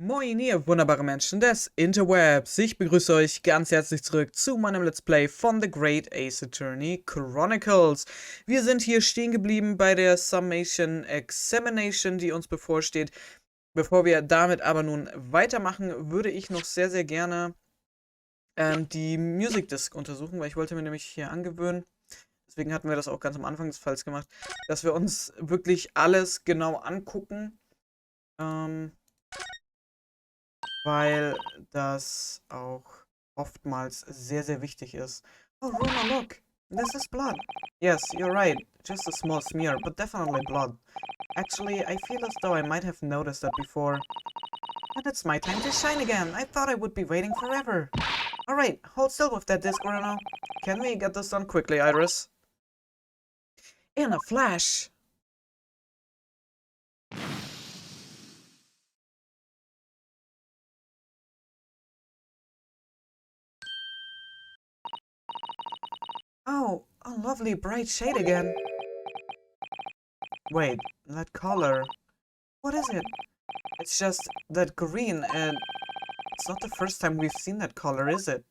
Moin ihr wunderbare Menschen des Interwebs, ich begrüße euch ganz herzlich zurück zu meinem Let's Play von The Great Ace-Attorney Chronicles. Wir sind hier stehen geblieben bei der Summation Examination, die uns bevorsteht. Bevor wir damit aber nun weitermachen, würde ich noch sehr, sehr gerne die Music Disc untersuchen, weil ich wollte mir nämlich hier angewöhnen, deswegen hatten wir das auch ganz am Anfang des Falls gemacht, dass wir uns wirklich alles genau angucken, weil das auch oftmals sehr, sehr wichtig ist. Oh, Runa, look! This is blood. Yes, you're right. Just a small smear, but definitely blood. Actually, I feel as though I might have noticed that before. And it's my time to shine again. I thought I would be waiting forever. Alright, hold still with that disc, Runa. Can we get this done quickly, Iris? In a flash! Oh, a lovely bright shade again. Wait, that color. What is it? It's just that green, and it's not the first time we've seen that color, is it?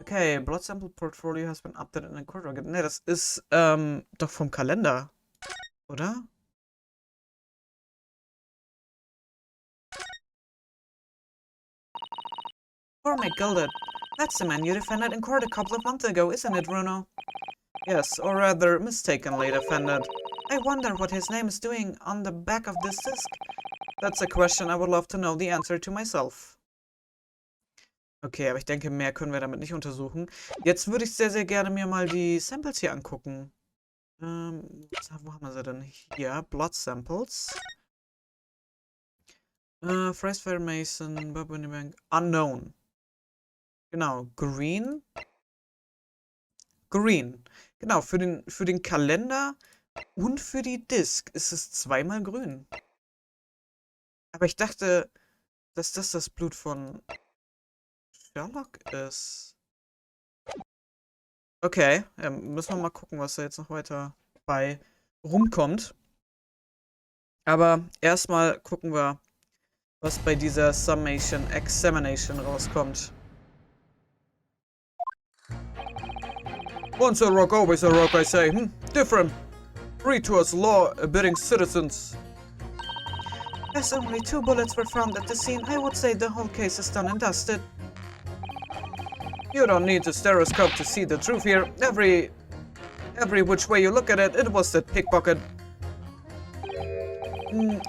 Okay, Blood Sample Portfolio has been updated in a quarter. Ne, das ist, doch vom Kalender, oder? Cormac Gilded. That's the man you defended in court a couple of months ago, isn't it, Bruno? Yes, or rather, mistakenly defended. I wonder what his name is doing on the back of this disc. That's a question I would love to know the answer to myself. Okay, aber ich denke, mehr können wir damit nicht untersuchen. Jetzt würde ich sehr, sehr gerne mir mal die Samples hier angucken. Wo haben wir sie denn? Hier, Blood Samples. Fire Mason, Babuni Bank, Unknown. Genau, Green. Green. Genau, für den Kalender und für die Disc ist es zweimal grün. Aber ich dachte, dass das Blut von Sherlock ist. Okay, müssen wir mal gucken, was da jetzt noch weiter bei rumkommt. Aber erstmal gucken wir, was bei dieser Summation Examination rauskommt. Once a rock, always a rock, I say. Different. Read to us law-abiding citizens. As only 2 bullets were found at the scene, I would say the whole case is done and dusted. You don't need the stereoscope to see the truth here. Every which way you look at it, it was that pickpocket.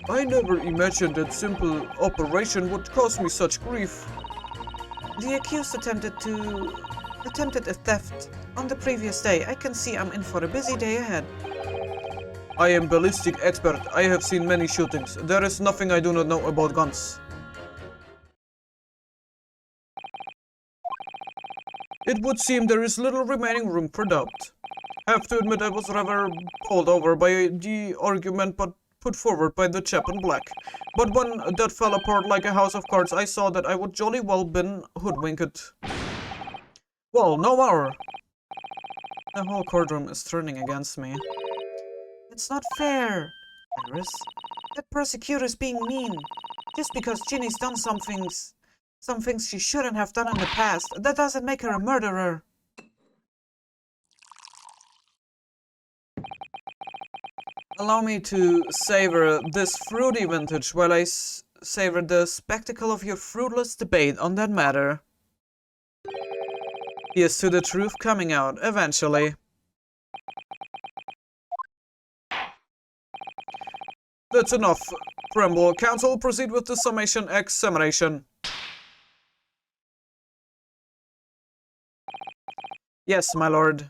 I never imagined that simple operation would cause me such grief. The accused attempted a theft on the previous day. I can see I'm in for a busy day ahead. I am ballistic expert. I have seen many shootings. There is nothing I do not know about guns. It would seem there is little remaining room for doubt. Have to admit I was rather bowled over by the argument put forward by the chap in black. But when that fell apart like a house of cards, I saw that I would jolly well been hoodwinked. Well, no more. The whole courtroom is turning against me. It's not fair, Iris. The prosecutor's being mean. Just because Ginny's done some things she shouldn't have done in the past, that doesn't make her a murderer. Allow me to savor this fruity vintage while I savor the spectacle of your fruitless debate on that matter. Here's to the truth coming out, eventually. That's enough, Tremble. Counsel, proceed with the summation examination. Yes, my lord.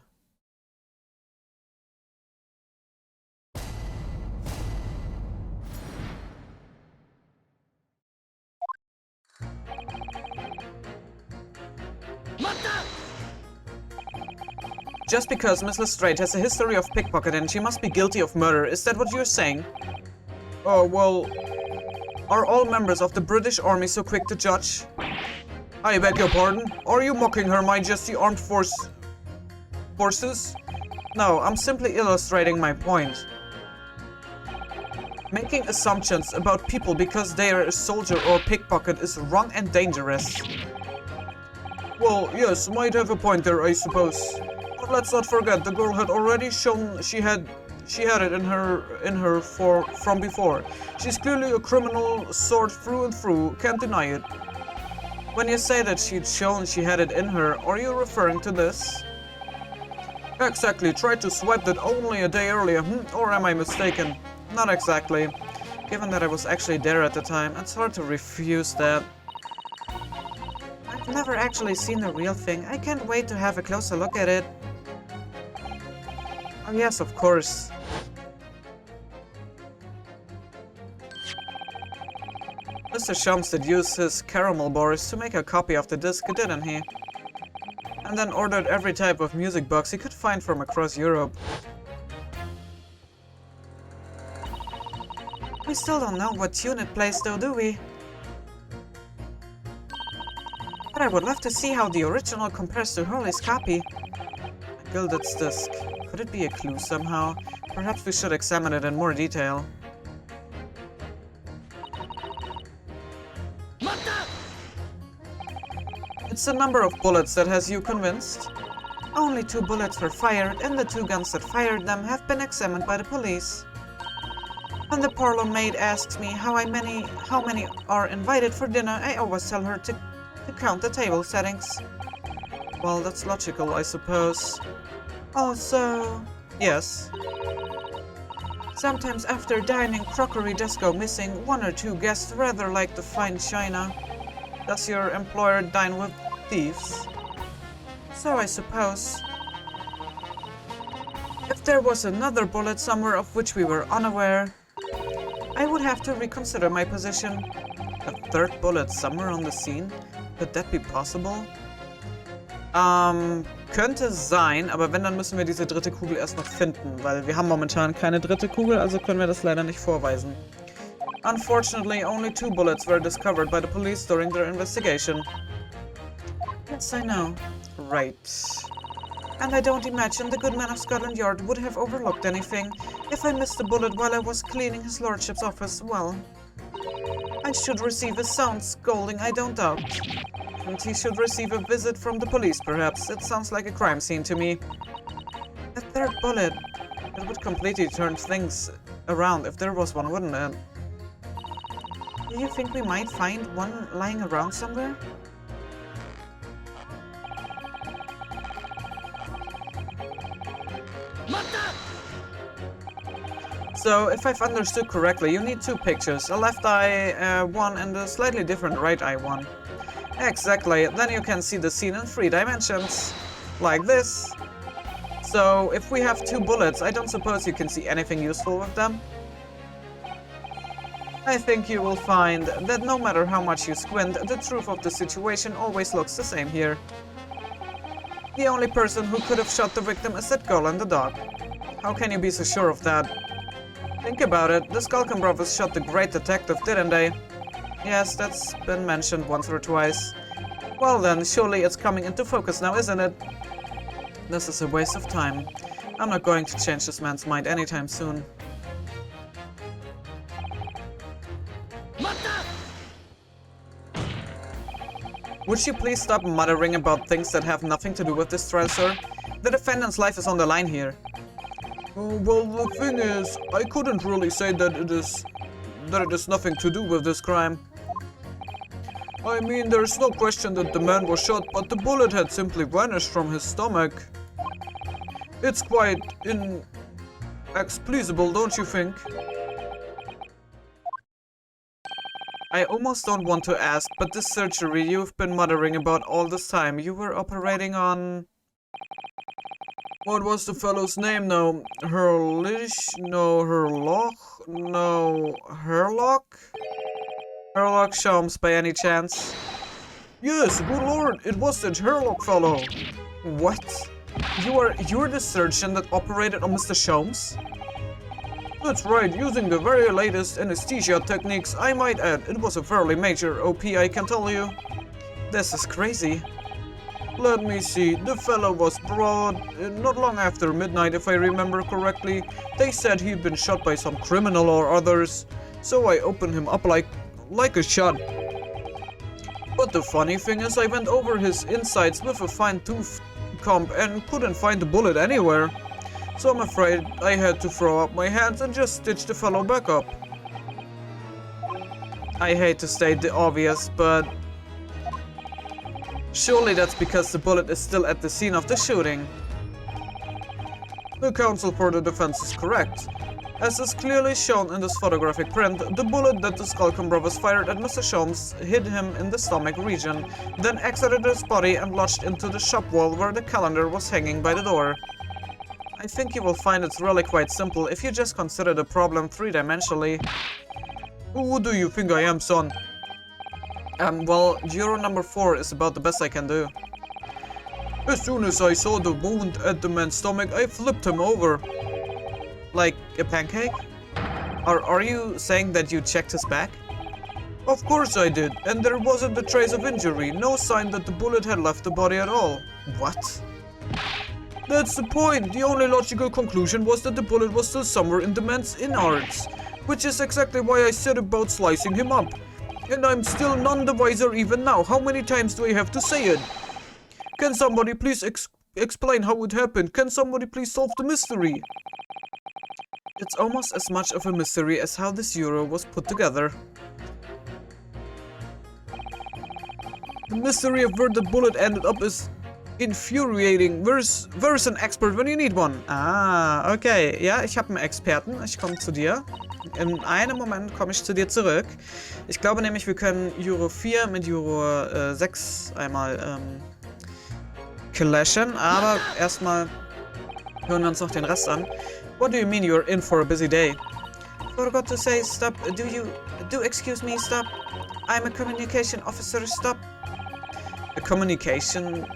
Just because Miss Lestrade has a history of pickpocketing, she must be guilty of murder. Is that what you're saying? Oh, well, are all members of the British Army so quick to judge? I beg your pardon? Are you mocking Her Majesty Armed Forces? No, I'm simply illustrating my point. Making assumptions about people because they are a soldier or a pickpocket is wrong and dangerous. Well, yes, might have a point there, I suppose. But let's not forget, the girl had already shown she had it in her from before. She's clearly a criminal, sword through and through, can't deny it. When you say that she'd shown she had it in her, are you referring to this? Exactly, tried to swipe that only a day earlier, or am I mistaken? Not exactly. Given that I was actually there at the time, it's hard to refuse that. I've never actually seen the real thing. I can't wait to have a closer look at it. Oh yes, of course. Mr. Shums did use his caramel bars to make a copy of the disc, didn't he? And then ordered every type of music box he could find from across Europe. We still don't know what tune it plays though, do we? But I would love to see how the original compares to Hurley's copy. A gilded disc. Could it be a clue somehow? Perhaps we should examine it in more detail. It's the number of bullets that has you convinced. Only 2 bullets were fired, and the 2 guns that fired them have been examined by the police. When the parlor maid asks me how many are invited for dinner, I always tell her to count the table settings. Well, that's logical, I suppose. Also, yes. Sometimes after dining, crockery does go missing. 1 or 2 guests rather like the fine china. Does your employer dine with thieves? So I suppose. If there was another bullet somewhere of which we were unaware, I would have to reconsider my position. A 3rd bullet somewhere on the scene? Could that be possible? Könnte sein, aber wenn, dann müssen wir diese dritte Kugel erst noch finden, weil wir haben momentan keine dritte Kugel, also können wir das leider nicht vorweisen. Unfortunately, only 2 bullets were discovered by the police during their investigation. Yes, I know. Right. And I don't imagine the good man of Scotland Yard would have overlooked anything. If I missed a bullet while I was cleaning his lordship's office, well, I should receive a sound scolding, I don't doubt. And he should receive a visit from the police, perhaps. It sounds like a crime scene to me. A 3rd bullet. It would completely turn things around if there was one, wouldn't it? Do you think we might find one lying around somewhere? So, if I've understood correctly, you need 2 pictures, a left eye one and a slightly different right eye one. Exactly, then you can see the scene in 3 dimensions, like this. So, if we have 2 bullets, I don't suppose you can see anything useful with them. I think you will find that no matter how much you squint, the truth of the situation always looks the same here. The only person who could have shot the victim is that girl and the dog. How can you be so sure of that? Think about it, the Skulkin brothers shot the great detective, didn't they? Yes, that's been mentioned once or twice. Well then, surely it's coming into focus now, isn't it? This is a waste of time. I'm not going to change this man's mind anytime soon. Would you please stop muttering about things that have nothing to do with this trial, sir? The defendant's life is on the line here. Well, the thing is, I couldn't really say that it is nothing to do with this crime. I mean, there's no question that the man was shot, but the bullet had simply vanished from his stomach. It's quite inexplicable, don't you think? I almost don't want to ask, but this surgery you've been muttering about all this time, you were operating on... What was the fellow's name now? Herlich? No, Herlock? No, Herlock? Herlock Sholmes, by any chance? Yes, good lord, it was that Herlock fellow. What? You're the surgeon that operated on Mr. Sholmes? That's right, using the very latest anesthesia techniques, I might add. It was a fairly major OP, I can tell you. This is crazy. Let me see, the fellow was brought not long after midnight if I remember correctly. They said he'd been shot by some criminal or others, so I opened him up like a shot. But the funny thing is I went over his insides with a fine-tooth comb and couldn't find the bullet anywhere. So I'm afraid I had to throw up my hands and just stitch the fellow back up. I hate to state the obvious, but surely that's because the bullet is still at the scene of the shooting. The counsel for the defense is correct. As is clearly shown in this photographic print, the bullet that the Skulkin brothers fired at Mr. Sholmes hit him in the stomach region, then exited his body and lodged into the shop wall where the calendar was hanging by the door. I think you will find it's really quite simple if you just consider the problem three-dimensionally. Who do you think I am, son? Well, Euro number 4 is about the best I can do. As soon as I saw the wound at the man's stomach, I flipped him over. Like a pancake? Or are you saying that you checked his back? Of course I did, and there wasn't a trace of injury, no sign that the bullet had left the body at all. What? That's the point. The only logical conclusion was that the bullet was still somewhere in the man's innards, which is exactly why I set about slicing him up. And I'm still none the wiser even now. How many times do I have to say it? Can somebody please explain how it happened? Can somebody please solve the mystery? It's almost as much of a mystery as how this Euro was put together. The mystery of where the bullet ended up is infuriating. Where's an expert when you need one? Ah, okay. Ja, ich habe einen Experten. Ich komme zu dir. In einem Moment komme ich zu dir zurück. Ich glaube nämlich, wir können Euro 4 mit Euro 6 einmal clashen. Aber erstmal hören wir uns noch den Rest an. What do you mean you're in for a busy day? Forgot to say, stop. Do excuse me, stop. I'm a communication officer, stop. A communications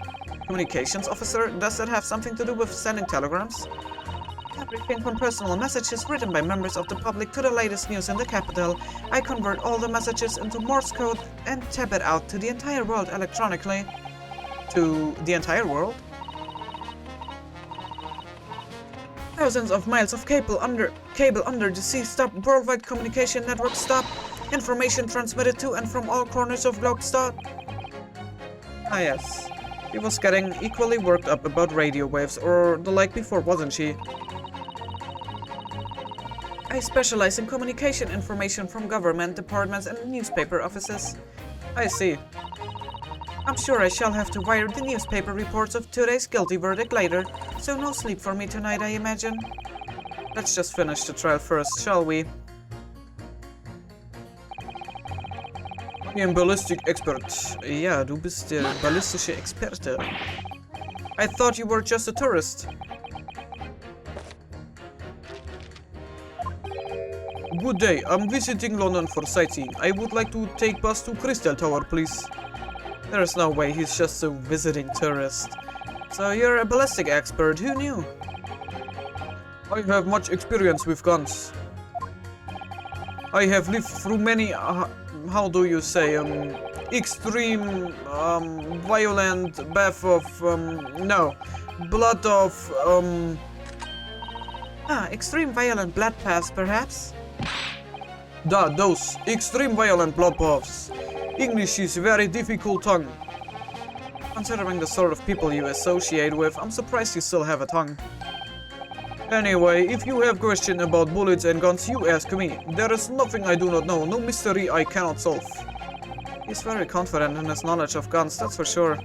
officer? Does that have something to do with sending telegrams? Everything from personal messages written by members of the public to the latest news in the capital. I convert all the messages into Morse code and tap it out to the entire world electronically. To the entire world? Thousands of miles of cable under the sea, stop. Worldwide communication network, stop. Information transmitted to and from all corners of globe, stop. Ah yes. She was getting equally worked up about radio waves or the like before, wasn't she? I specialize in communication information from government departments and newspaper offices. I see. I'm sure I shall have to wire the newspaper reports of today's guilty verdict later, so no sleep for me tonight, I imagine. Let's just finish the trial first, shall we? Ich bin Ballistic Expert. Ja, du bist der ballistische Experte. I thought you were just a tourist. Good day, I'm visiting London for sightseeing. I would like to take bus to Crystal Tower, please. There's no way he's just a visiting tourist. So you're a ballistic expert, who knew? I have much experience with guns. I have lived through many, how do you say, extreme, violent bath of, blood of, extreme violent blood baths, perhaps? Those extreme violent blood baths. English is a very difficult tongue. Considering the sort of people you associate with, I'm surprised you still have a tongue. Anyway, if you have questions about bullets and guns, you ask me. There is nothing I do not know, no mystery I cannot solve. He's very confident in his knowledge of guns, that's for sure.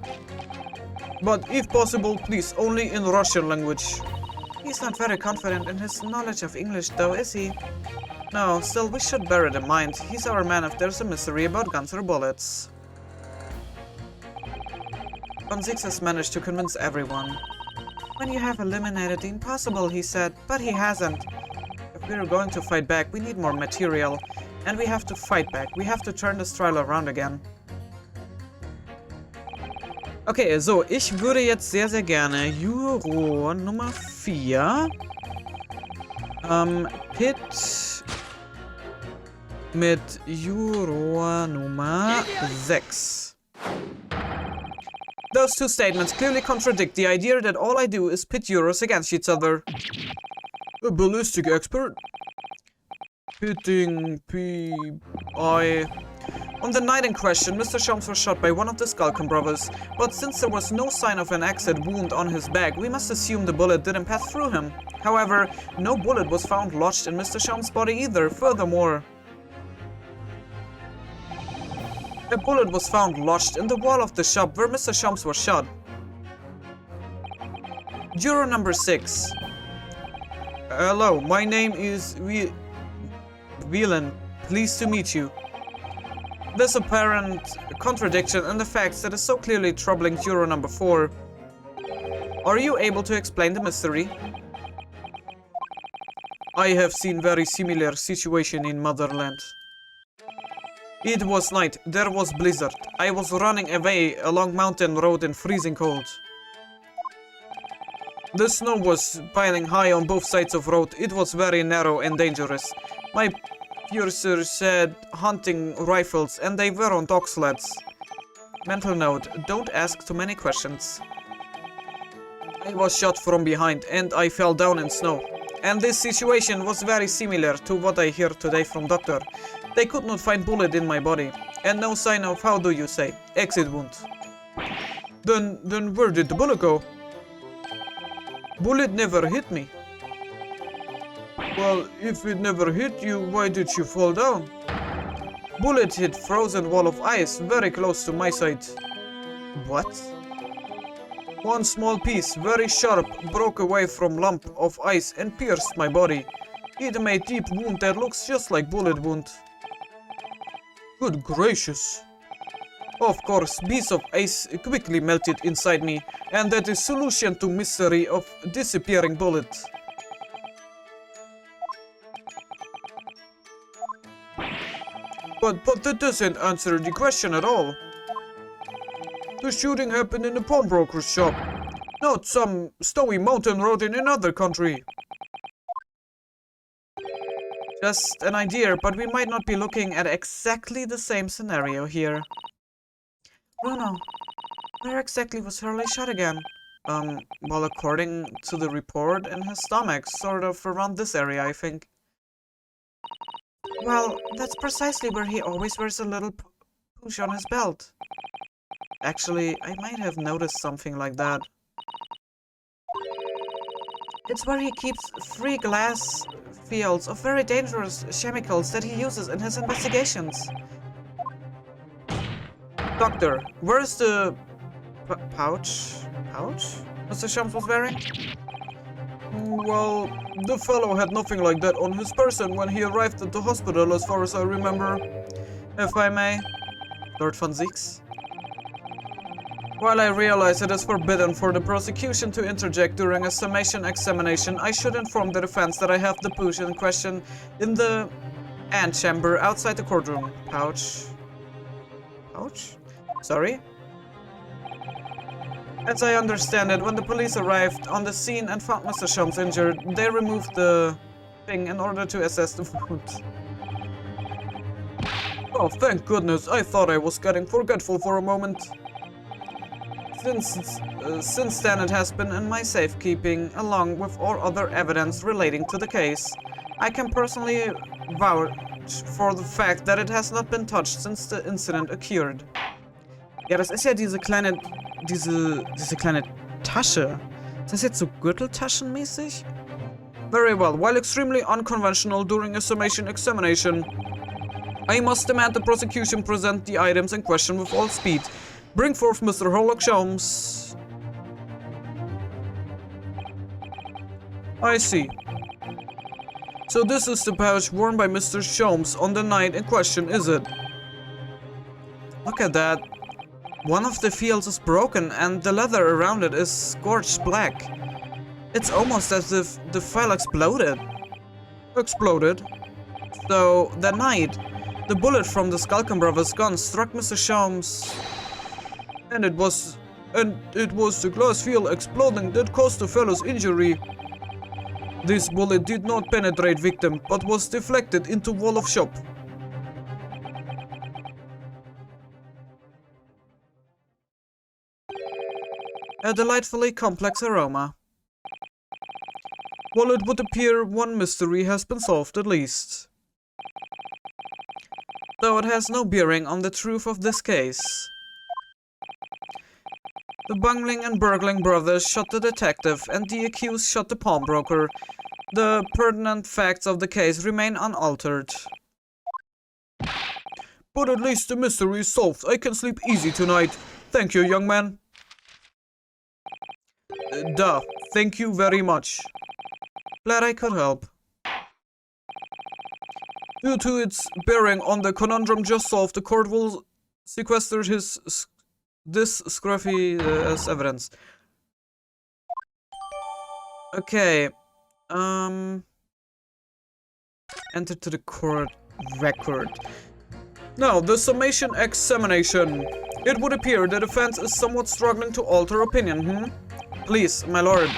But if possible, please, only in Russian language. He's not very confident in his knowledge of English though, is he? No, still, we should bear it in mind. He's our man if there's a mystery about guns or bullets. Gonzix has managed to convince everyone. When you have eliminated the impossible, he said, but he hasn't. If we're going to fight back, we need more material. And we have to fight back. We have to turn this trial around again. Okay, so, ich würde jetzt sehr, sehr gerne Euro Nummer 4 Pit mit Euro Nummer 6. Those two statements clearly contradict the idea that all I do is pit euros against each other. A ballistic expert? Pitting P.I. On the night in question, Mr. Sholmes was shot by one of the Skulkin brothers, but since there was no sign of an exit wound on his back, we must assume the bullet didn't pass through him. However, no bullet was found lodged in Mr. Sholmes' body either. Furthermore, a bullet was found lodged in the wall of the shop where Mr. Sholmes was shot. Juror number 6. Hello, my name is Whelan. Pleased to meet you. This apparent contradiction in the facts that is so clearly troubling juror number 4. Are you able to explain the mystery? I have seen very similar situation in motherland. It was night, there was blizzard. I was running away along mountain road in freezing cold. The snow was piling high on both sides of road. It was very narrow and dangerous. My pursuers had hunting rifles and they were on dog sleds. Mental note, don't ask too many questions. I was shot from behind and I fell down in snow. And this situation was very similar to what I hear today from doctor. They could not find bullet in my body. And no sign of, how do you say, exit wound. Then where did the bullet go? Bullet never hit me. Well, if it never hit you, why did you fall down? Bullet hit frozen wall of ice very close to my side. What? One small piece, very sharp, broke away from lump of ice and pierced my body. It made deep wound that looks just like bullet wound. Good gracious. Of course, piece of ice quickly melted inside me, and that is solution to mystery of disappearing bullet. But that doesn't answer the question at all. The shooting happened in a pawnbroker's shop, not some snowy mountain road in another country. Just an idea, but we might not be looking at exactly the same scenario here. Bruno, where exactly was Hurley shot again? Well, according to the report, in his stomach, sort of around this area, I think. Well, that's precisely where he always wears a little push on his belt. Actually, I might have noticed something like that. It's where he keeps 3 glass fields of very dangerous chemicals that he uses in his investigations. Doctor, where's the pouch Mr. Sholmes was wearing? Well, the fellow had nothing like that on his person when he arrived at the hospital, as far as I remember. If I may, Lord von Zieks. While I realize it is forbidden for the prosecution to interject during a summation examination, I should inform the defense that I have the push in question in the antechamber outside the courtroom. Pouch? Sorry? As I understand it, when the police arrived on the scene and found Mr. Sholmes injured, they removed the thing in order to assess the wound. Oh, thank goodness, I thought I was getting forgetful for a moment. Since then it has been in my safekeeping, along with all other evidence relating to the case. I can personally vouch for the fact that it has not been touched since the incident occurred. Ja, das ist ja diese kleine Tasche. Ist das jetzt so Gürteltaschenmäßig? Very well. While extremely unconventional during a summation examination, I must demand the prosecution present the items in question with all speed. Bring forth Mr. Sherlock Sholmes. I see. So this is the pouch worn by Mr. Sholmes on the night in question, is it? Look at that. One of the fields is broken and the leather around it is scorched black. It's almost as if the file exploded. Exploded? So, that night, the bullet from the Skulkin brothers' gun struck Mr. Sholmes. And it was the glass field exploding that caused the fellow's injury. This bullet did not penetrate victim, but was deflected into wall of shop. a delightfully complex aroma. Well, it would appear one mystery has been solved at least. Though it has no bearing on the truth of this case. The bungling and burgling brothers shot the detective, and the accused shot the pawnbroker. The pertinent facts of the case remain unaltered. But at least the mystery is solved. I can sleep easy tonight. Thank you, young man. Duh. Thank you very much. Glad I could help. Due to its bearing on the conundrum just solved, the court will sequester this scruffy as evidence. Okay. Enter to the court record. Now, the summation examination. It would appear the defense is somewhat struggling to alter opinion, Please, my lord,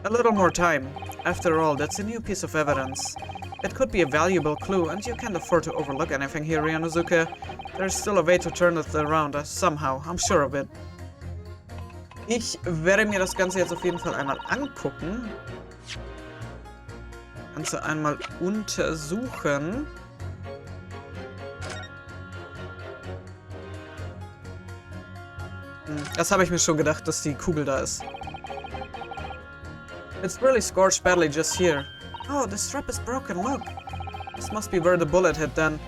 a little more time. After all, that's a new piece of evidence. It could be a valuable clue, and you can't afford to overlook anything here, Ryunosuke. There's still a way to turn it around, somehow. I'm sure of it. Ich werde mir das Ganze jetzt auf jeden Fall einmal angucken. Ganze einmal untersuchen. Das habe ich mir schon gedacht, dass die Kugel da ist. It's really scorched badly just here. Oh, the strap is broken, look. This must be where the bullet hit then.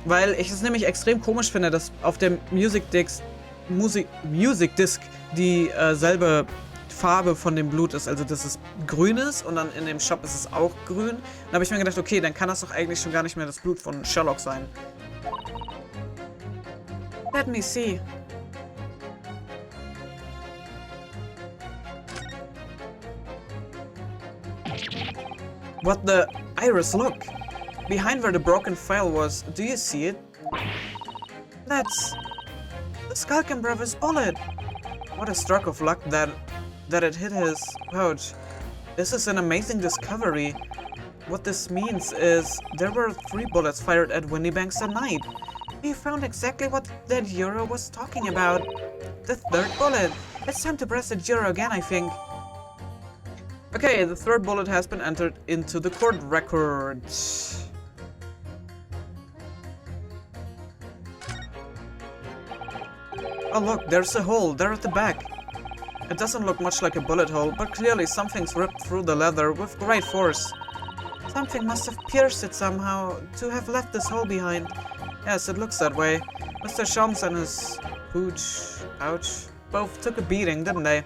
Weil ich es nämlich extrem komisch finde, dass auf dem Music Disc dieselbe Farbe von dem Blut ist. Also, dass es grün ist und dann in dem Shop ist es auch grün. Dann habe ich mir gedacht, okay, dann kann das doch eigentlich schon gar nicht mehr das Blut von Sherlock sein. Let me see. What the... Iris, look! Behind where the broken file was, do you see it? That's... the Skulkin brother's bullet! What a stroke of luck that it hit his pouch. This is an amazing discovery. What this means is, there were 3 bullets fired at Windybanks that night. We found exactly what that Euro was talking about. The 3rd bullet. It's time to press the Euro again, I think. Okay, the 3rd bullet has been entered into the court record. Oh look, there's a hole there at the back. It doesn't look much like a bullet hole, but clearly something's ripped through the leather with great force. Something must have pierced it somehow to have left this hole behind. Yes, it looks that way. Mr. Shams and his pouch both took a beating, didn't they?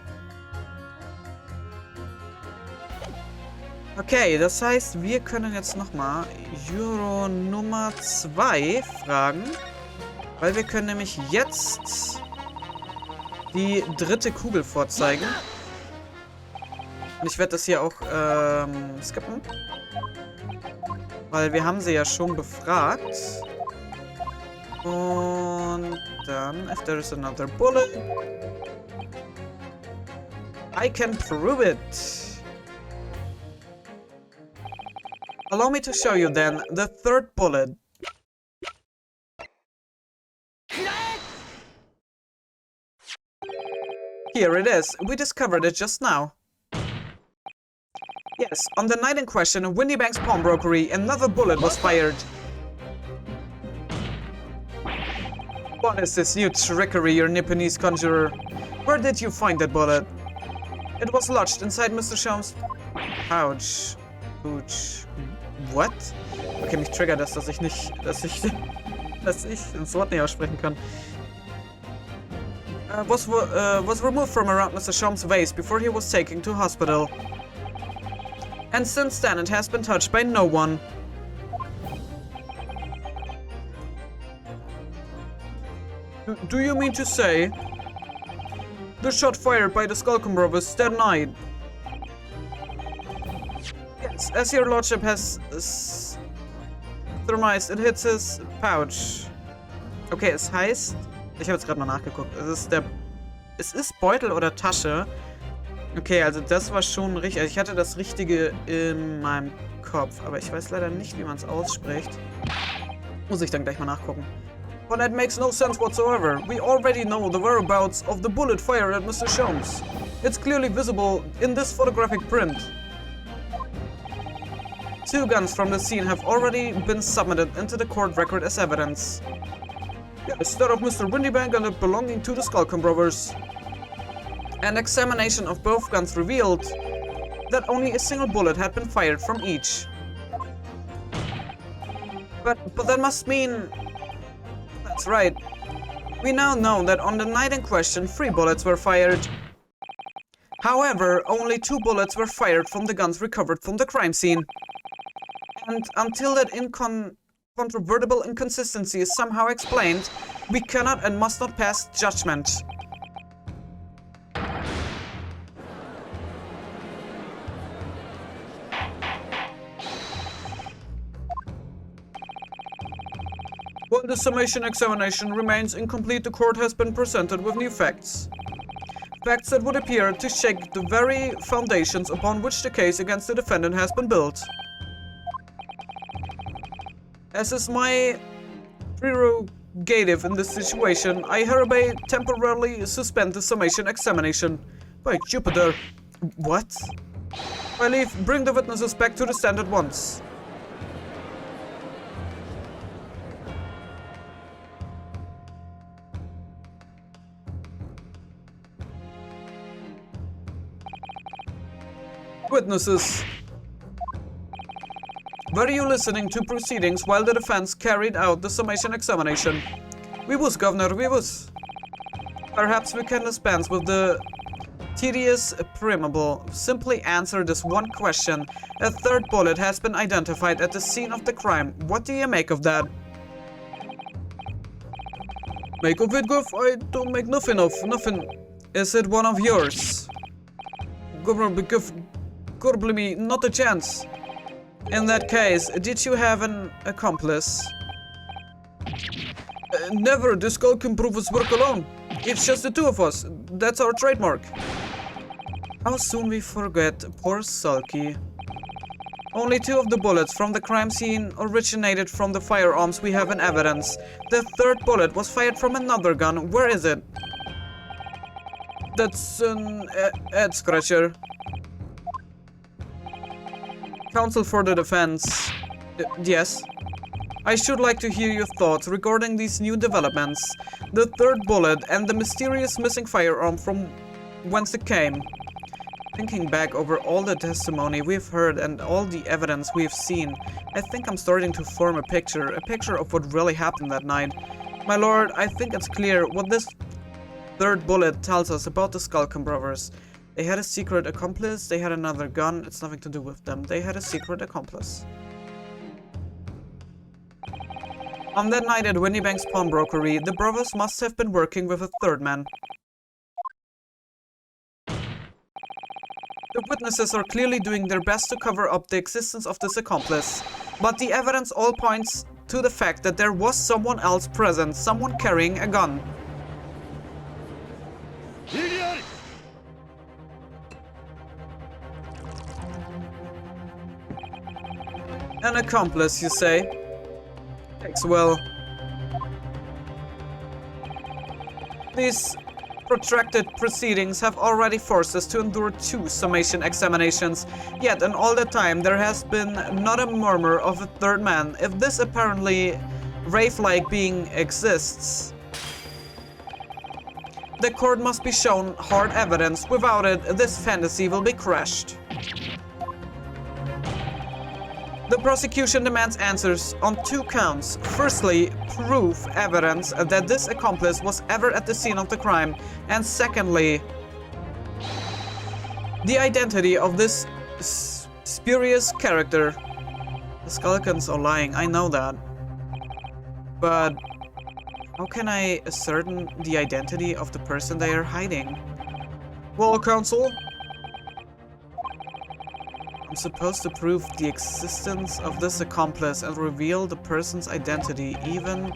Okay, das heißt, wir können jetzt nochmal Juror Nummer 2 fragen. Weil wir können nämlich jetzt die 3. Kugel vorzeigen. Und ich werde das hier auch skippen. Weil wir haben sie ja schon befragt. Und dann, if there is another bullet, I can prove it. Allow me to show you then the 3rd bullet. Here it is. We discovered it just now. Yes, on the night in question in Windybank's pawnbrokery, another bullet was fired. What is this new trickery, your Nipponese conjurer? Where did you find that bullet? It was lodged inside Mr. Schaum's pouch. What? Okay, mich triggert das, dass ich das Wort nicht aussprechen kann. Was removed from around Mr. Schaum's waist before he was taken to hospital. And since then it has been touched by no one. Do you mean to say the shot fired by the Skulkin brothers that night? Yes, as your lordship has surmised, it hits his pouch. Okay, es heißt, ich habe jetzt gerade mal nachgeguckt, es ist Beutel oder Tasche. Okay, also das war schon richtig, also ich hatte das Richtige in meinem Kopf, aber ich weiß leider nicht, wie man es ausspricht. Muss ich dann gleich mal nachgucken. But that makes no sense whatsoever. We already know the whereabouts of the bullet fired at Mr. Sholmes. It's clearly visible in this photographic print. 2 guns from the scene have already been submitted into the court record as evidence. Yes, that of Mr. Windybank and it belonging to the Skulkin brothers. An examination of both guns revealed that only a single bullet had been fired from each. But that must mean... That's right. We now know that on the night in question, 3 bullets were fired. However, only 2 bullets were fired from the guns recovered from the crime scene. And until that incontrovertible inconsistency is somehow explained, we cannot and must not pass judgment. While the summation examination remains incomplete, the court has been presented with new facts. Facts that would appear to shake the very foundations upon which the case against the defendant has been built. As is my prerogative in this situation, I hereby temporarily suspend the summation examination. By Jupiter. What? I leave, bring the witnesses back to the stand at once. Witnesses. Were you listening to proceedings while the defense carried out the summation examination? We was, Governor, we was. Perhaps we can dispense with the tedious preamble. Simply answer this one question. A 3rd bullet has been identified at the scene of the crime. What do you make of that? Make of it, Gov? I don't make nothing of. Nothing. Is it one of yours? Governor, God bless me, not a chance. In that case, did you have an accomplice? Never. The Skulkin brothers work alone. It's just the 2 of us. That's our trademark. How soon we forget poor Sulky. Only 2 of the bullets from the crime scene originated from the firearms we have in evidence. The 3rd bullet was fired from another gun. Where is it? That's an head scratcher. Counsel for the defense. Yes. I should like to hear your thoughts regarding these new developments. The 3rd bullet and the mysterious missing firearm from whence it came. Thinking back over all the testimony we've heard and all the evidence we've seen, I think I'm starting to form a picture of what really happened that night. My lord, I think it's clear what this 3rd bullet tells us about the Skulkin brothers. They had a secret accomplice, they had another gun, it's nothing to do with them. They had a secret accomplice. On that night at Windybank's pawnbrokery, the brothers must have been working with a 3rd man. The witnesses are clearly doing their best to cover up the existence of this accomplice, but the evidence all points to the fact that there was someone else present, someone carrying a gun. An accomplice, you say? Well, these protracted proceedings have already forced us to endure 2 summation examinations, yet in all that time there has been not a murmur of a 3rd man. If this apparently wraith-like being exists, the court must be shown hard evidence. Without it, this fantasy will be crushed. The prosecution demands answers on 2 counts. Firstly, proof evidence that this accomplice was ever at the scene of the crime. And secondly, the identity of this spurious character. The Skulkins are lying, I know that. But how can I ascertain the identity of the person they are hiding? Well, counsel? I'm supposed to prove the existence of this accomplice and reveal the person's identity, even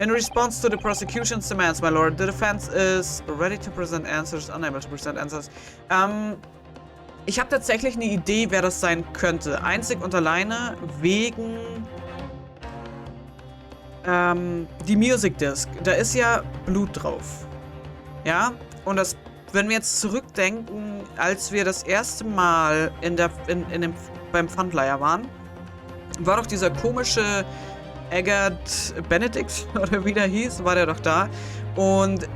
in response to the prosecution's demands, my lord. The defense is ready to present answers, unable to present answers. Ich habe tatsächlich eine Idee, wer das sein könnte. Einzig und alleine wegen die Music Disc. Da ist ja Blut drauf. Ja? Und das wenn wir jetzt zurückdenken, als wir das erste Mal beim Pfandleiher waren, war doch dieser komische Eggert Benedict, oder wie der hieß, war der doch da. Und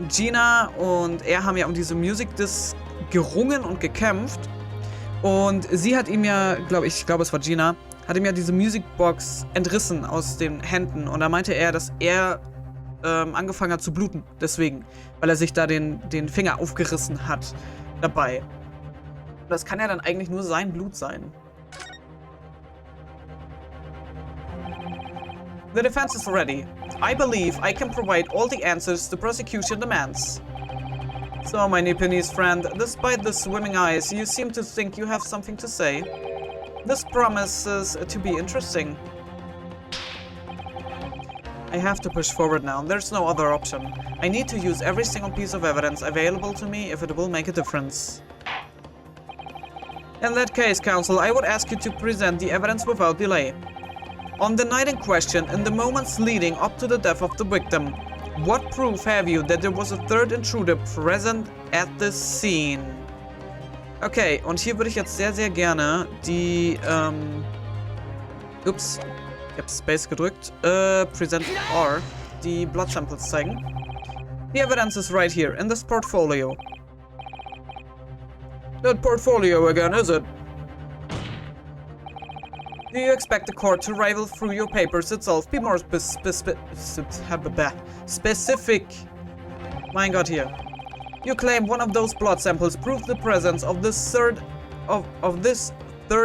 Gina und er haben ja um diese Music Disc gerungen und gekämpft. Und sie hat ihm ja, ich glaube es war Gina, hat ihm ja diese Musicbox entrissen aus den Händen. Und da meinte er, dass er angefangen hat zu bluten. Deswegen, weil er sich da den Finger aufgerissen hat dabei. Das kann ja dann eigentlich nur sein Blut sein. The defense is ready. I believe I can provide all the answers the prosecution demands. So, my Nipponese friend, despite the swimming eyes, you seem to think you have something to say. This promises to be interesting. I have to push forward now. There's no other option. I need to use every single piece of evidence available to me if it will make a difference. In that case, counsel, I would ask you to present the evidence without delay. On the night in question, in the moments leading up to the death of the victim, what proof have you that there was a third intruder present at the scene? Okay, und hier würde ich jetzt sehr, sehr gerne die, ups, ich habe Space gedrückt, Present R, die Blood Samples zeigen. The evidence is right here, in this portfolio. That portfolio again, is it? Do you expect the court to rival through your papers itself? Be more specific. Mein Gott, hier. You claim one of those blood samples proved the presence of this third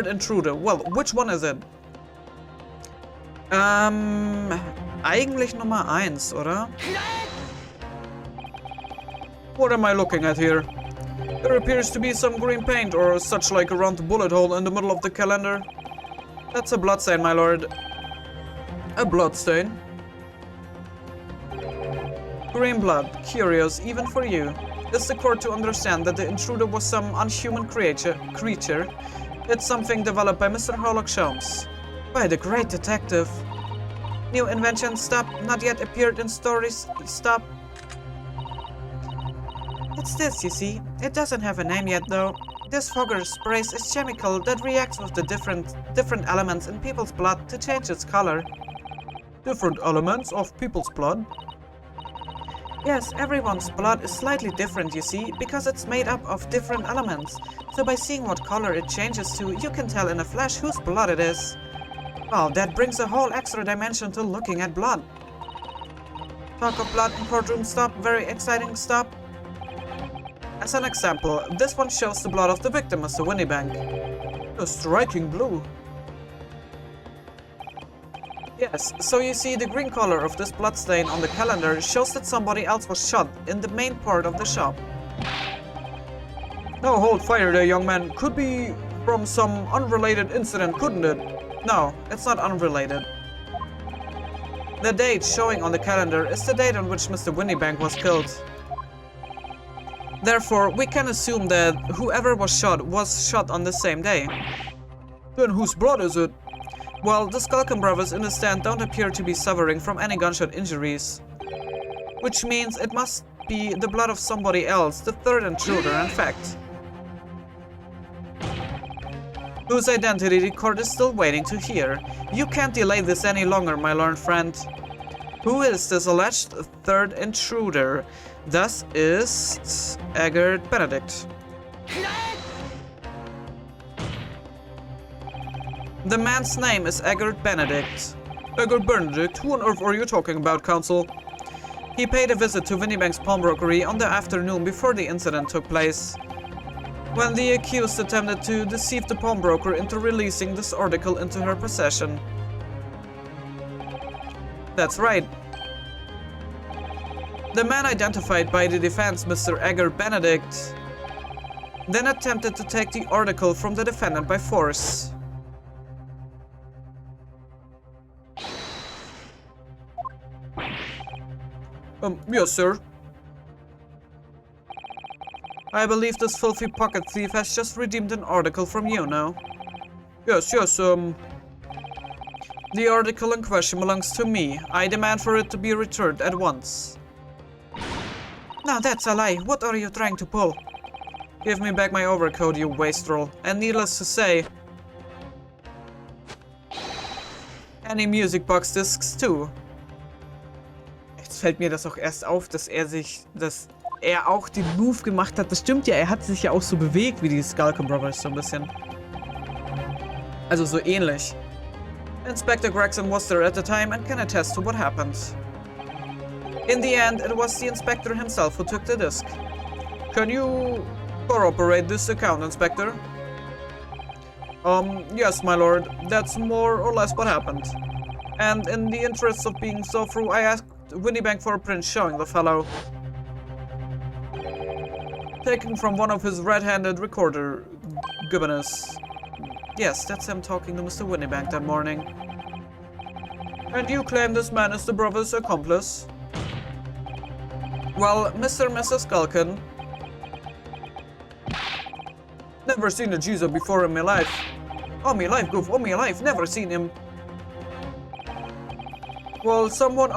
intruder. Well, which one is it? Eigentlich Nummer 1, oder? What am I looking at here? There appears to be some green paint or such like around the bullet hole in the middle of the calendar. That's a bloodstain, my lord. A bloodstain? Green blood. Curious, even for you. Is the court to understand that the intruder was some unhuman creature? It's something developed by Mr. Sherlock Holmes. By the great detective. New invention, stop. Not yet appeared in stories, stop. It's this, you see. It doesn't have a name yet, though. This fogger sprays is chemical that reacts with the different elements in people's blood to change its color. Different elements of people's blood? Yes, everyone's blood is slightly different, you see, because it's made up of different elements. So by seeing what color it changes to, you can tell in a flash whose blood it is. Wow, that brings a whole extra dimension to looking at blood. Talk of blood in courtroom, stop. Very exciting, stop. As an example, this one shows the blood of the victim, Mr. Winniebank. A striking blue. Yes, so you see the green color of this bloodstain on the calendar shows that somebody else was shot in the main part of the shop. Now hold fire there, young man. Could be from some unrelated incident, couldn't it? No, it's not unrelated. The date showing on the calendar is the date on which Mr. Winniebank was killed. Therefore, we can assume that whoever was shot on the same day. Then whose blood is it? Well, the Skulkin brothers in the stand don't appear to be suffering from any gunshot injuries. Which means it must be the blood of somebody else, the third intruder, in fact. Whose identity the court is still waiting to hear. You can't delay this any longer, my learned friend. Who is this alleged third intruder? Das ist Eggert Benedict. The man's name is Eggert Benedict. Eggert Benedict? Who on earth are you talking about, counsel? He paid a visit to Winniebank's pawnbrokery on the afternoon before the incident took place, when the accused attempted to deceive the pawnbroker into releasing this article into her possession. That's right. The man identified by the defense, Mr. Eggert Benedict, then attempted to take the article from the defendant by force. Yes, sir. I believe this filthy pocket thief has just redeemed an article from you now. Yes, the article in question belongs to me. I demand for it to be returned at once. Now that's a lie. What are you trying to pull? Give me back my overcoat, you wastrel. And needless to say, any music box discs too. Jetzt fällt mir das auch erst auf, dass er auch den Move gemacht hat. Das stimmt ja, er hat sich ja auch so bewegt wie die Skulkin Brothers so ein bisschen. Also so ähnlich. Inspector Gregson was there at the time and can attest to what happened. In the end, it was the inspector himself who took the disc. Can you corroborate this account, Inspector? Yes, my lord. That's more or less what happened. And in the interest of being so through, I asked Winniebank for a print showing the fellow. Taken from one of his red-handed recorder gibboness. Yes, that's him talking to Mr. Winniebank that morning. And you claim this man is the brother's accomplice? Well, Mr. and Mrs. Skulkin. Never seen a geezer before in my life. Oh, me life, goof, oh, me life, never seen him. Well, somewhat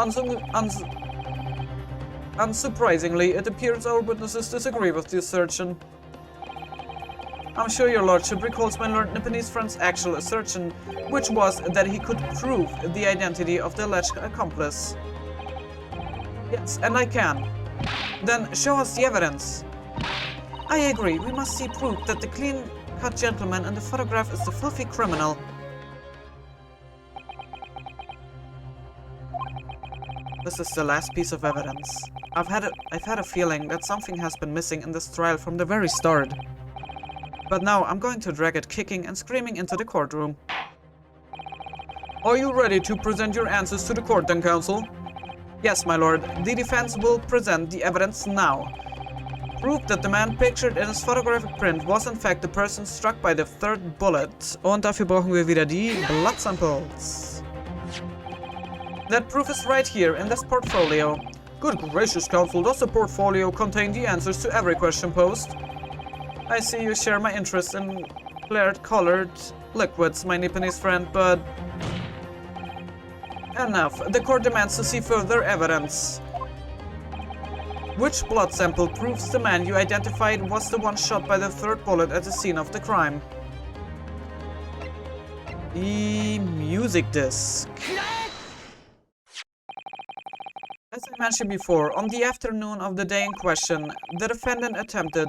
unsurprisingly, it appears our witnesses disagree with the assertion. I'm sure your lordship recalls my Lord Nipponese friend's actual assertion, which was that he could prove the identity of the alleged accomplice. Yes, and I can. Then show us the evidence. I agree, we must see proof that the clean-cut gentleman in the photograph is the filthy criminal. This is the last piece of evidence. I've had a feeling that something has been missing in this trial from the very start. But now I'm going to drag it kicking and screaming into the courtroom. Are you ready to present your answers to the court then, counsel? Yes, my lord. The defense will present the evidence now. Proof that the man pictured in his photographic print was in fact the person struck by the third bullet. Und dafür brauchen wir wieder die blood samples. That proof is right here in this portfolio. Good gracious, counsel, does the portfolio contain the answers to every question posed? I see you share my interest in colored liquids, my Nipponese friend, but... Enough. The court demands to see further evidence. Which blood sample proves the man you identified was the one shot by the third bullet at the scene of the crime? The music disc. As I mentioned before, on the afternoon of the day in question, the defendant attempted,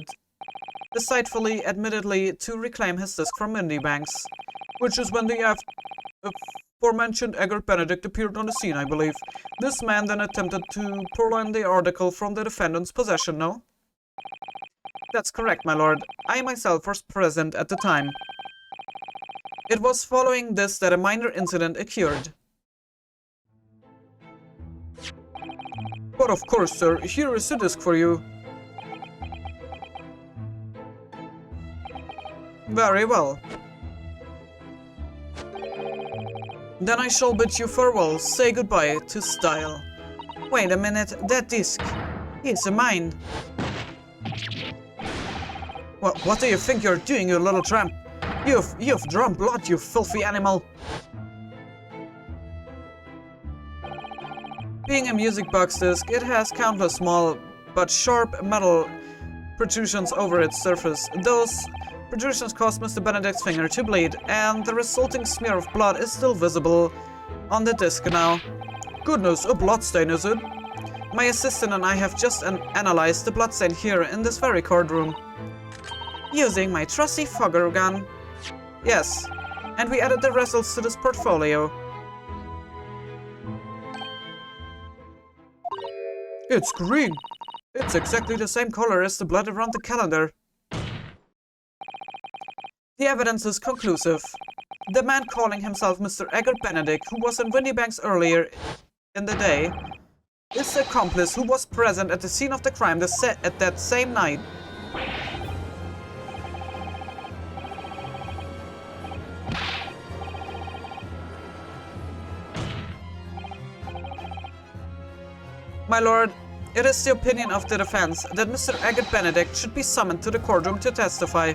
decidefully, admittedly, to reclaim his disc from Winniebank's, which is when the aforementioned Egbert Benedict appeared on the scene, I believe. This man then attempted to purloin the article from the defendant's possession, no? That's correct, my lord. I myself was present at the time. It was following this that a minor incident occurred. But of course, sir, here is the disc for you. Very well. Then I shall bid you farewell, say goodbye to style. Wait a minute, that disc is mine. Well, what do you think you're doing, you little tramp? You've drawn blood, you filthy animal. Being a music box disc, it has countless small but sharp metal protrusions over its surface. Those protrusions caused Mr. Benedict's finger to bleed, and the resulting smear of blood is still visible on the disc now. Goodness, a bloodstain, is it? My assistant and I have just analyzed the bloodstain here in this very courtroom. Using my trusty fogger gun. Yes, and we added the results to this portfolio. It's green. It's exactly the same color as the blood around the calendar. The evidence is conclusive. The man calling himself Mr. Egbert Benedict, who was in Winniebank's earlier in the day, is the accomplice who was present at the scene of the crime at that same night. My lord, it is the opinion of the defense that Mr. Egbert Benedict should be summoned to the courtroom to testify.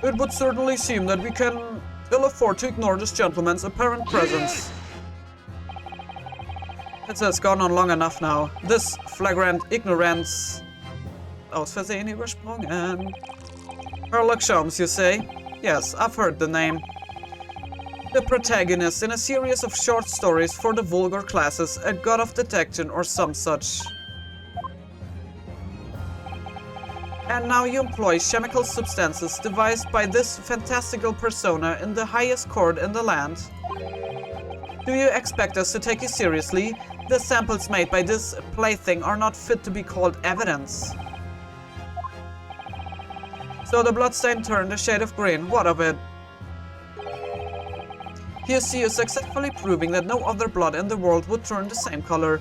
It would certainly seem that we can ill afford to ignore this gentleman's apparent presence. It has gone on long enough now. This flagrant ignorance... Aus Versehen übersprungen. Sherlock Holmes, you say? Yes, I've heard the name. The protagonist in a series of short stories for the vulgar classes, a god of detection or some such. And now you employ chemical substances devised by this fantastical persona in the highest court in the land. Do you expect us to take you seriously? The samples made by this plaything are not fit to be called evidence. So the bloodstain turned a shade of green. What of it? Here see you successfully proving that no other blood in the world would turn the same color.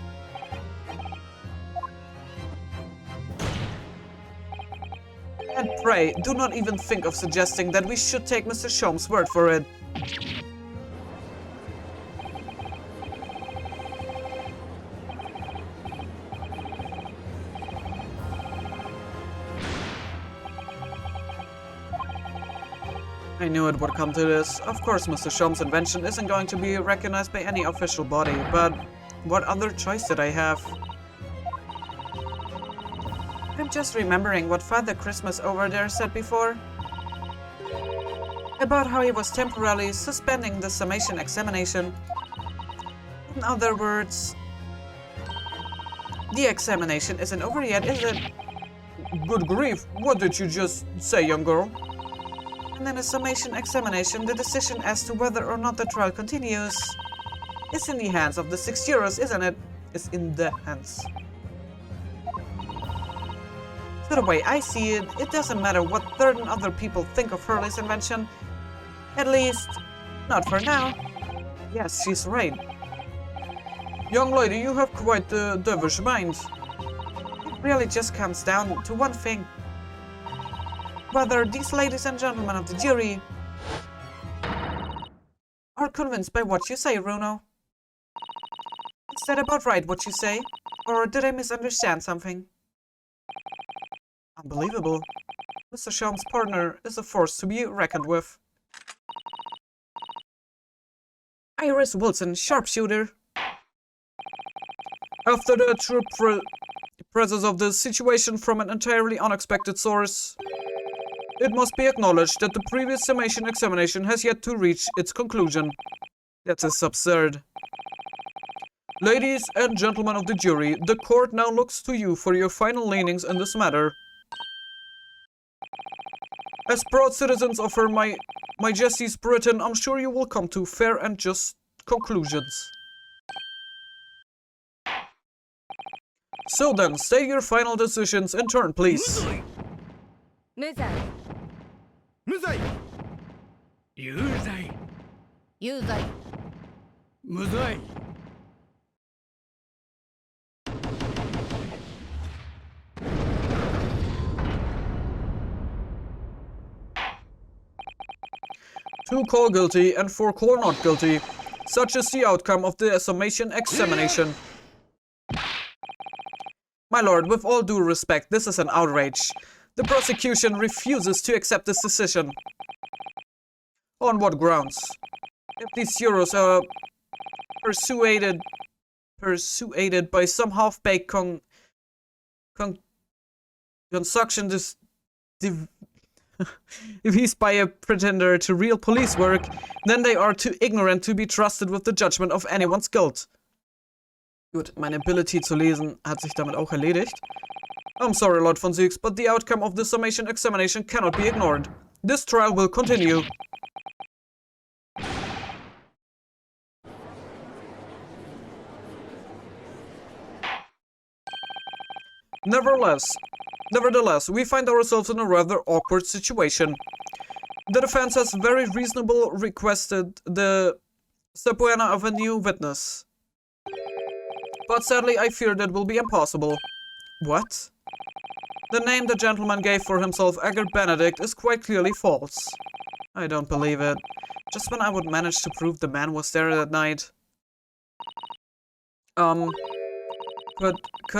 And pray, do not even think of suggesting that we should take Mr. Sholmes' word for it. I knew it would come to this. Of course, Mr. Sholmes' invention isn't going to be recognized by any official body, but what other choice did I have? I'm just remembering what Father Christmas over there said before. About how he was temporarily suspending the summation examination. In other words, the examination isn't over yet, is it? Good grief, what did you just say, young girl? And in a summation examination, the decision as to whether or not the trial continues is in the hands of the 6 jurors, isn't it? It's in the hands. So the way I see it, it doesn't matter what certain other people think of Hurley's invention. At least, not for now. Yes, she's right. Young lady, you have quite the devilish mind. It really just comes down to one thing. Whether these ladies and gentlemen of the jury are convinced by what you say, Runo. Is that about right, what you say? Or did I misunderstand something? Unbelievable. Mr. Sholmes' partner is a force to be reckoned with. Iris Wilson, sharpshooter. After the true presence of the situation from an entirely unexpected source, it must be acknowledged that the previous summation examination has yet to reach its conclusion. That is absurd. Ladies and gentlemen of the jury, the court now looks to you for your final leanings in this matter. As proud citizens of Her Majesty's Britain, I'm sure you will come to fair and just conclusions. So then, state your final decisions in turn, please. 無罪無罪有罪有罪無罪 2 call guilty and 4 call not guilty. Such is the outcome of the summation examination. My lord, with all due respect, this is an outrage. The prosecution refuses to accept this decision. On what grounds? If these jurors are persuaded by some half-baked construction if he's by a pretender to real police work, then they are too ignorant to be trusted with the judgment of anyone's guilt. Gut, meine Ability zu lesen hat sich damit auch erledigt. I'm sorry, Lord von Zix, but the outcome of the summation examination cannot be ignored. This trial will continue. Nevertheless, we find ourselves in a rather awkward situation. The defense has very reasonably requested the subpoena of a new witness. But sadly, I fear that will be impossible. What? The name the gentleman gave for himself, Egbert Benedict, is quite clearly false. I don't believe it. Just when I would manage to prove the man was there that night. Could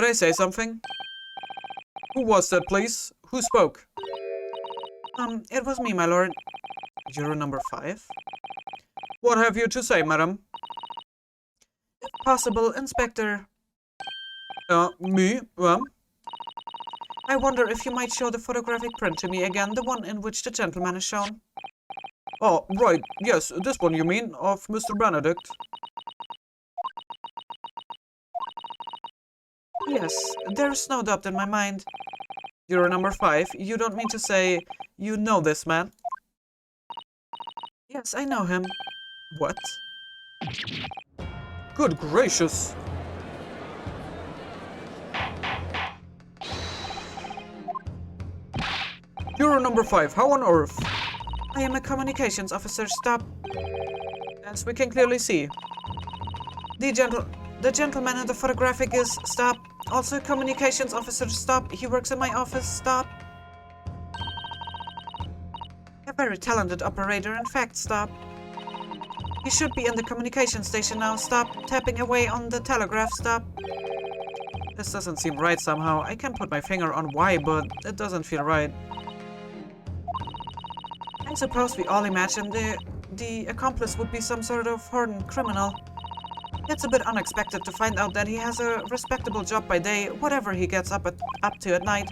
I say something? Who was that, please? Who spoke? It was me, my lord. Juror number 5? What have you to say, madam? If Possible, Inspector. Me? I wonder if you might show the photographic print to me again, the one in which the gentleman is shown. Oh, right. Yes, this one you mean, of Mr. Benedict. Yes, there's no doubt in my mind. You're number 5. You don't mean to say you know this man? Yes, I know him. What? Good gracious. You're number 5. How on earth? I am a communications officer. Stop. As we can clearly see. The gentleman in the photographic is... Stop. Also, communications officer. Stop. He works in my office. Stop. A very talented operator. In fact, stop. He should be in the communication station now. Stop tapping away on the telegraph. Stop. This doesn't seem right somehow. I can put my finger on why, but it doesn't feel right. I suppose we all imagine the accomplice would be some sort of hardened criminal. It's a bit unexpected to find out that he has a respectable job by day, whatever he gets up to at night.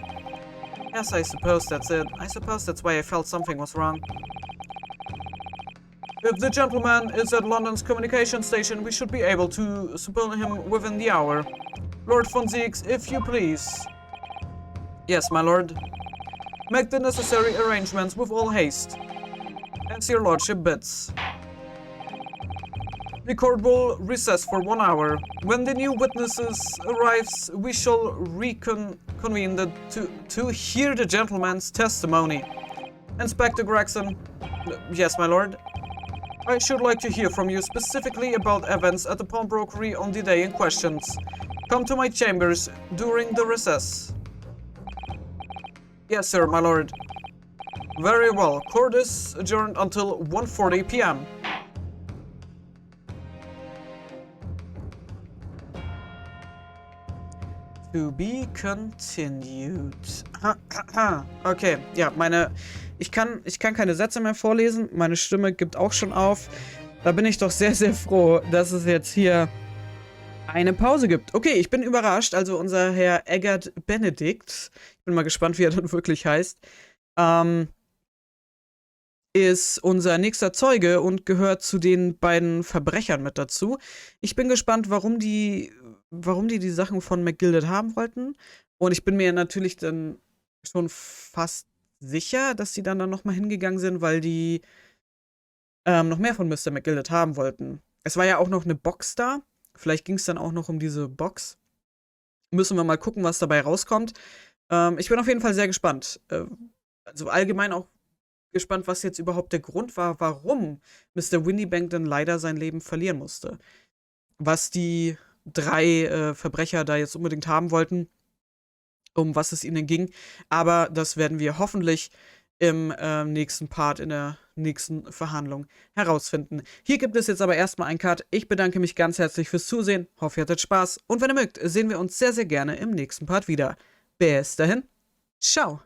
Yes, I suppose that's it. I suppose that's why I felt something was wrong. If the gentleman is at London's communication station, we should be able to subpoena him within the hour. Lord von Zieks, if you please. Yes, my lord. Make the necessary arrangements with all haste. As your lordship bids. The court will recess for 1 hour. When the new witnesses arrives, we shall reconvene to hear the gentleman's testimony. Inspector Gregson. Yes, my lord. I should like to hear from you specifically about events at the pawnbrokery on the day in questions. Come to my chambers during the recess. Yes, sir, my lord. Very well. Court is adjourned until 1:40 p.m. To be continued. Okay, ja, ich kann keine Sätze mehr vorlesen. Meine Stimme gibt auch schon auf. Da bin ich doch sehr, sehr froh, dass es jetzt hier eine Pause gibt. Okay, ich bin überrascht. Also unser Herr Eggert Benedict, ich bin mal gespannt, wie er dann wirklich heißt, ist unser nächster Zeuge und gehört zu den beiden Verbrechern mit dazu. Ich bin gespannt, warum die Sachen von McGilded haben wollten. Und ich bin mir natürlich dann schon fast sicher, dass die dann nochmal hingegangen sind, weil die noch mehr von Mr. McGilded haben wollten. Es war ja auch noch eine Box da. Vielleicht ging es dann auch noch um diese Box. Müssen wir mal gucken, was dabei rauskommt. Ich bin auf jeden Fall sehr gespannt. Also allgemein auch gespannt, was jetzt überhaupt der Grund war, warum Mr. Windybank dann leider sein Leben verlieren musste. Was die 3 Verbrecher da jetzt unbedingt haben wollten, um was es ihnen ging. Aber das werden wir hoffentlich im nächsten Part, in der nächsten Verhandlung herausfinden. Hier gibt es jetzt aber erstmal einen Cut. Ich bedanke mich ganz herzlich fürs Zusehen. Hoffe, ihr hattet Spaß. Und wenn ihr mögt, sehen wir uns sehr, sehr gerne im nächsten Part wieder. Bis dahin. Ciao.